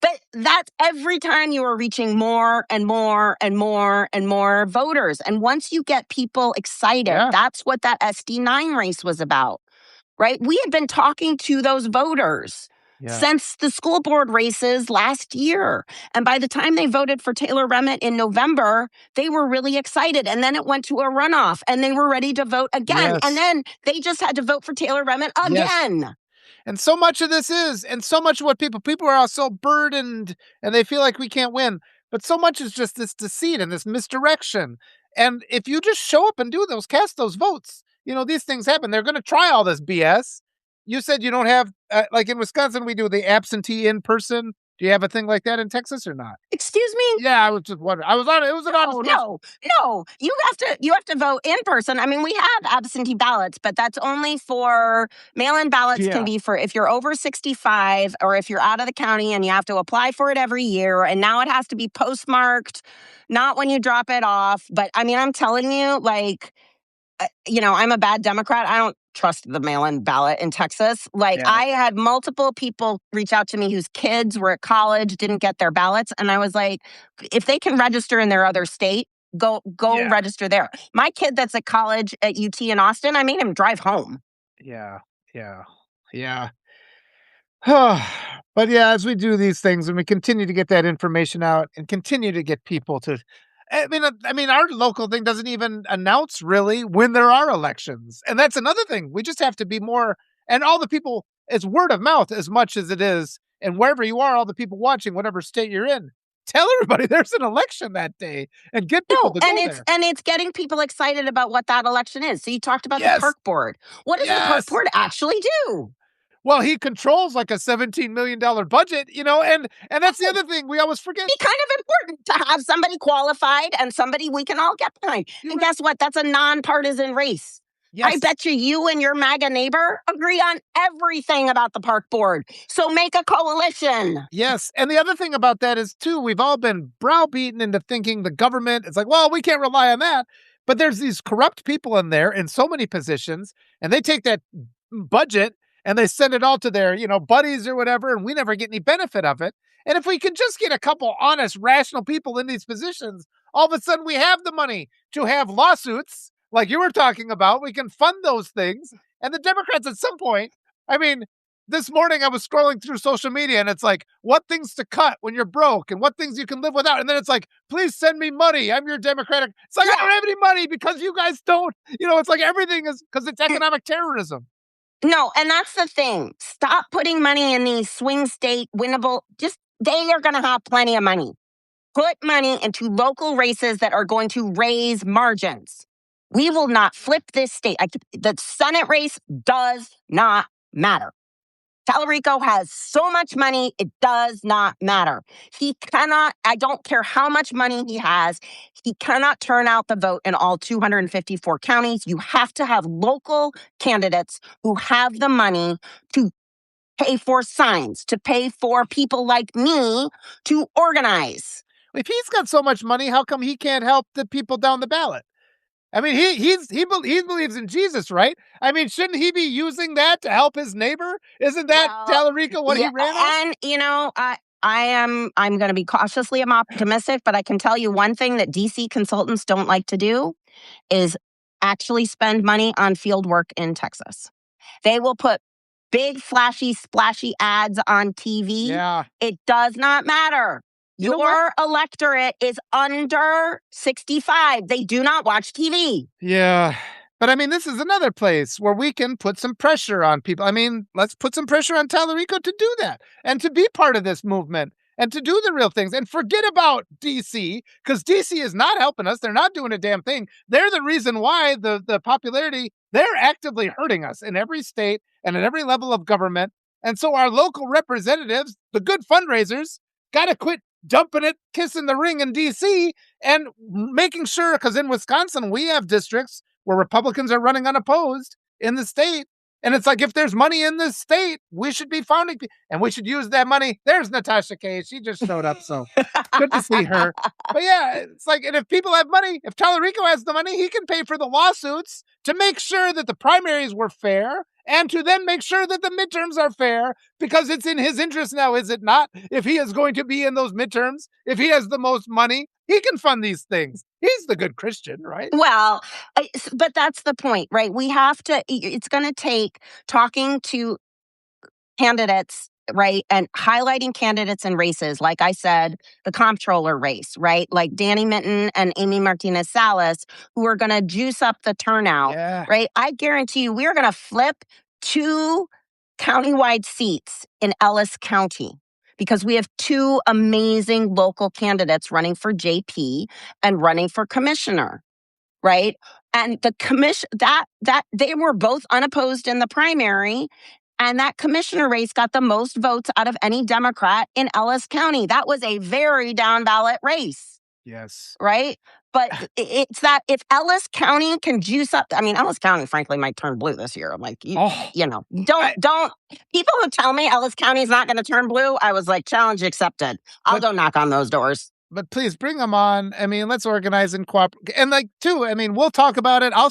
But that's every time you are reaching more and more and more and more voters. And once you get people excited, Yeah. that's what that SD9 race was about, right? We had been talking to those voters Yeah. since the school board races last year. And by the time they voted for Taylor Remmett in November, they were really excited. And then it went to a runoff and they were ready to vote again. And Yes. then they just had to vote for Taylor Remmett Yes. again. And so much of this is, and so much of what people are all so burdened and they feel like we can't win. But so much is just this deceit and this misdirection. And if you just show up and do those, cast those votes, these things happen. They're going to try all this BS. You said you don't have, like in Wisconsin, we do the absentee in person. Do you have a thing like that in Texas or not? Excuse me? Yeah, I was just wondering. I was on it. It was an honest No, question. no, no. You have to vote in person. I mean, we have absentee ballots, but that's only for mail-in ballots can Yeah. be for if you're over 65 or if you're out of the county and you have to apply for it every year. And now it has to be postmarked, not when you drop it off. But I mean, I'm telling you, like, I'm a bad Democrat. I don't trust the mail-in ballot in Texas. Like Yeah. I had multiple people reach out to me whose kids were at college, didn't get their ballots. And I was like, if they can register in their other state, go Yeah. register there. My kid that's at college at UT in Austin, I made him drive home. Yeah. Yeah. Yeah. But yeah, as we do these things and we continue to get that information out and continue to get people to I mean, our local thing doesn't even announce really when there are elections. And that's another thing. We just have to be more and all the people, it's word of mouth as much as it is. And wherever you are, all the people watching, whatever state you're in, tell everybody there's an election that day and get people No, to and go it's there. and it's getting people excited about what that election is. So you talked about the Yes. park board. What does the park Yes. board actually do? Well, he controls like a $17 million budget, and that's the Oh, other thing we always forget. be kind of important to have somebody qualified and somebody we can all get behind. You're And right. guess what? That's a nonpartisan race. I Yes. bet you and your MAGA neighbor agree on everything about the park board. So make a coalition. Yes. And the other thing about that is, too, we've all been browbeaten into thinking the government, it's like, well, we can't rely on that. But there's these corrupt people in there in so many positions, and they take that budget and they send it all to their, buddies or whatever, and we never get any benefit of it. And if we can just get a couple honest, rational people in these positions, all of a sudden we have the money to have lawsuits like you were talking about. We can fund those things. And the Democrats at some point, I mean, this morning I was scrolling through social media and it's like, what things to cut when you're broke and what things you can live without. And then it's like, please send me money. I'm your Democratic. It's like, I Yeah. don't have any money because you guys don't. It's like everything is because it's economic terrorism. No, and that's the thing. Stop putting money in these swing state winnable. Just they are going to have plenty of money. Put money into local races that are going to raise margins. We will not flip this state. The Senate race does not matter. Talarico has so much money, it does not matter. He cannot, I don't care how much money he has, he cannot turn out the vote in all 254 counties. You have to have local candidates who have the money to pay for signs, to pay for people like me to organize. If he's got so much money, how come he can't help the people down the ballot? I mean, he believes in Jesus, right? I mean, shouldn't he be using that to help his neighbor? Isn't that Well, Tallarico what he yeah, ran on? and I'm going to be cautiously optimistic, but I can tell you one thing that DC consultants don't like to do is actually spend money on field work in Texas. They will put big, flashy, splashy ads on TV. Yeah. It does not matter. You know what? Your electorate is under 65. They do not watch TV. Yeah. But I mean, this is another place where we can put some pressure on people. I mean, let's put some pressure on Tallarico to do that and to be part of this movement and to do the real things and forget about DC, because DC is not helping us. They're not doing a damn thing. They're the reason why the popularity, they're actively hurting us in every state and at every level of government. And so our local representatives, the good fundraisers, got to quit dumping it, kissing the ring in DC and making sure, because in Wisconsin, we have districts where Republicans are running unopposed in the state. And it's like, if there's money in this state, we should be founding, and we should use that money. There's Natasha K. She just showed up, so good to see her. But yeah, it's like, and if people have money, if Tallarico has the money, he can pay for the lawsuits to make sure that the primaries were fair and to then make sure that the midterms are fair, because it's in his interest now, is it not? If he is going to be in those midterms, if he has the most money, he can fund these things. He's the good Christian, right? Well, but that's the point, right? We have to, it's going to take talking to candidates, right? And highlighting candidates in races. Like I said, the comptroller race, right? Like Danny Minton and Amy Martinez Salas, who are going to juice up the turnout, right? I guarantee you, we're going to flip 2 countywide seats in Ellis County, because we have 2 amazing local candidates running for JP and running for commissioner, right? And the commission that they were both unopposed in the primary, and that commissioner race got the most votes out of any Democrat in Ellis County. That was a very down ballot race. Yes. Right? But it's that if Ellis County can juice up, I mean, Ellis County, frankly, might turn blue this year. I'm like, don't, people who tell me Ellis County is not going to turn blue, I was like, challenge accepted. I'll go knock on those doors. But please bring them on. I mean, let's organize and cooperate. And like, too, I mean, we'll talk about it. I'll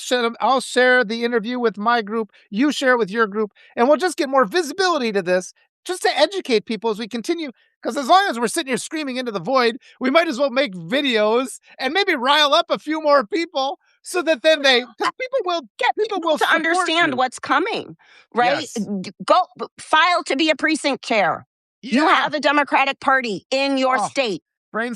share the interview with my group. You share it with your group. And we'll just get more visibility to this, just to educate people as we continue. Because as long as we're sitting here screaming into the void, we might as well make videos and maybe rile up a few more people, so that then because people will get people to understand what's coming, right? Yes. Go file to be a precinct chair. Yeah. You have a Democratic Party in your state.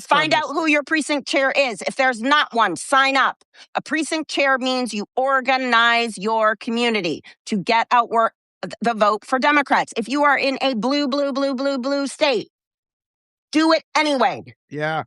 Find out who your precinct chair is. If there's not one, sign up. A precinct chair means you organize your community to get out the vote for Democrats. If you are in a blue state, do it anyway. Yeah.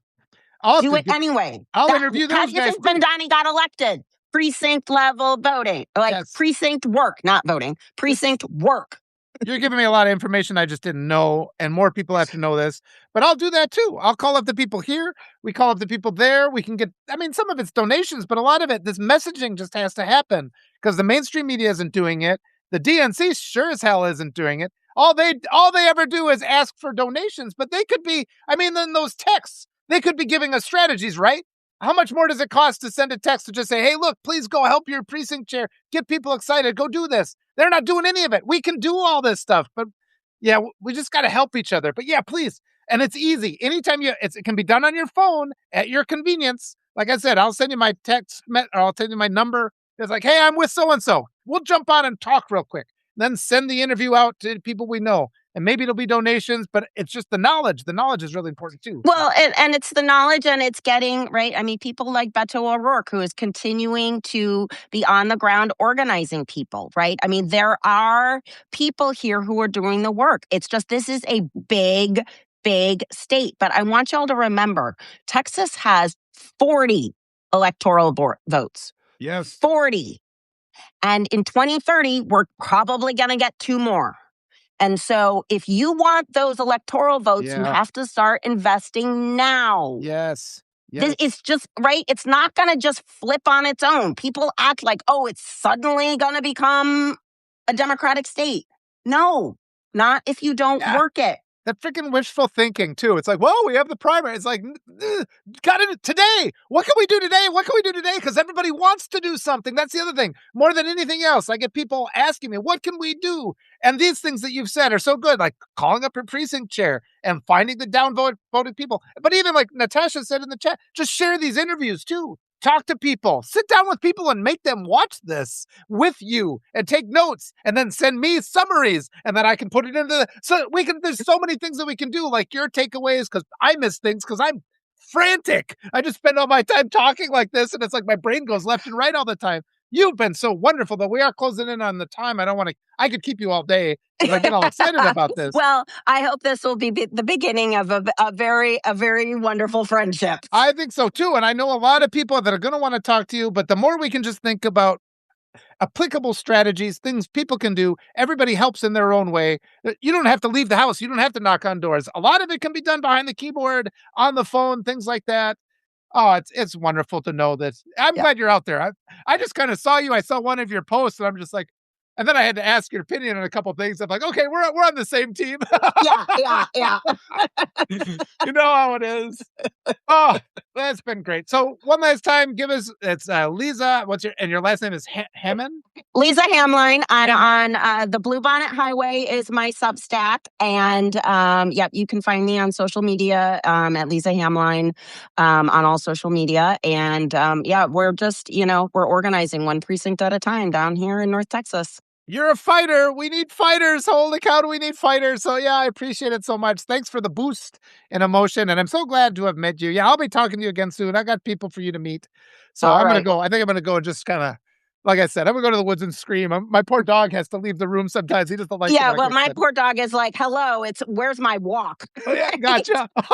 Do it anyway. I'll interview those guys. How do you think Bandani got elected? Precinct level voting. Precinct work, not voting. Precinct work. You're giving me a lot of information I just didn't know, and more people have to know this. But I'll do that too. I'll call up the people here. We call up the people there. We can get, I mean, some of it's donations, but a lot of it, this messaging just has to happen, because the mainstream media isn't doing it. The DNC sure as hell isn't doing it. All they ever do is ask for donations, but they could be, I mean, in those texts, they could be giving us strategies, right? How much more does it cost to send a text to just say, hey, look, please go help your precinct chair, get people excited, go do this. They're not doing any of it. We can do all this stuff, but yeah, we just got to help each other. But yeah, please. And it's easy. Anytime it can be done on your phone at your convenience. Like I said, I'll send you my text, or I'll send you my number. It's like, hey, I'm with so-and-so. We'll jump on and talk real quick. Then send the interview out to people we know. And maybe it'll be donations, but it's just the knowledge. The knowledge is really important too. Well, and it's the knowledge, and it's getting, right? I mean, people like Beto O'Rourke, who is continuing to be on the ground organizing people, right? I mean, there are people here who are doing the work. It's just, this is a big state. But I want y'all to remember, Texas has 40 electoral votes. Yes. 40. And in 2030, we're probably going to get 2 more. And so if you want those electoral votes, you have to start investing now. Yes. It's just, right? It's not going to just flip on its own. People act like, oh, it's suddenly going to become a Democratic state. No, not if you don't work it. That freaking wishful thinking, too. It's like, well, we have the primary. It's like, got it today. What can we do today? What can we do today? Because everybody wants to do something. That's the other thing. More than anything else, I get people asking me, what can we do? And these things that you've said are so good, like calling up your precinct chair and finding the downvoted people. But even like Natasha said in the chat, just share these interviews, too. Talk to people. Sit down with people and make them watch this with you and take notes and then send me summaries and then I can put it into there's so many things that we can do, like your takeaways, because I miss things because I'm frantic. I just spend all my time talking like this and it's like my brain goes left and right all the time. You've been so wonderful, but we are closing in on the time. I could keep you all day because I get all excited about this. Well, I hope this will be the beginning of a very wonderful friendship. I think so too. And I know a lot of people that are going to want to talk to you, but the more we can just think about applicable strategies, things people can do, everybody helps in their own way. You don't have to leave the house. You don't have to knock on doors. A lot of it can be done behind the keyboard, on the phone, things like that. Oh, it's wonderful to know that. I'm glad you're out there. I just kind of saw you. I saw one of your posts, and I'm just like, and then I had to ask your opinion on a couple of things. I'm like, okay, we're on the same team. Yeah. You know how it is. Oh, that's been great. So one last time, it's Liza. Your last name is Hammond? Liza Hameline on the Bluebonnet Highway is my Substack, and you can find me on social media at Liza Hameline on all social media, and we're just we're organizing one precinct at a time down here in North Texas. You're a fighter. We need fighters. Holy cow, we need fighters. So yeah, I appreciate it so much. Thanks for the boost in emotion, and I'm so glad to have met you. Yeah, I'll be talking to you again soon. I got people for you to meet. So I'm gonna go. I think I'm gonna go and just kind of. Like I said, I'm gonna go to the woods and scream. My poor dog has to leave the room sometimes. He doesn't like. Yeah, well, my poor dog is like, "Hello, where's my walk?" Oh, yeah, gotcha. All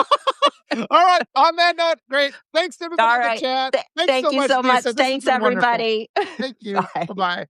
right. On that note, great. Thanks to everybody in the chat. Thank you so much. Thanks, everybody. Thank you. Bye bye.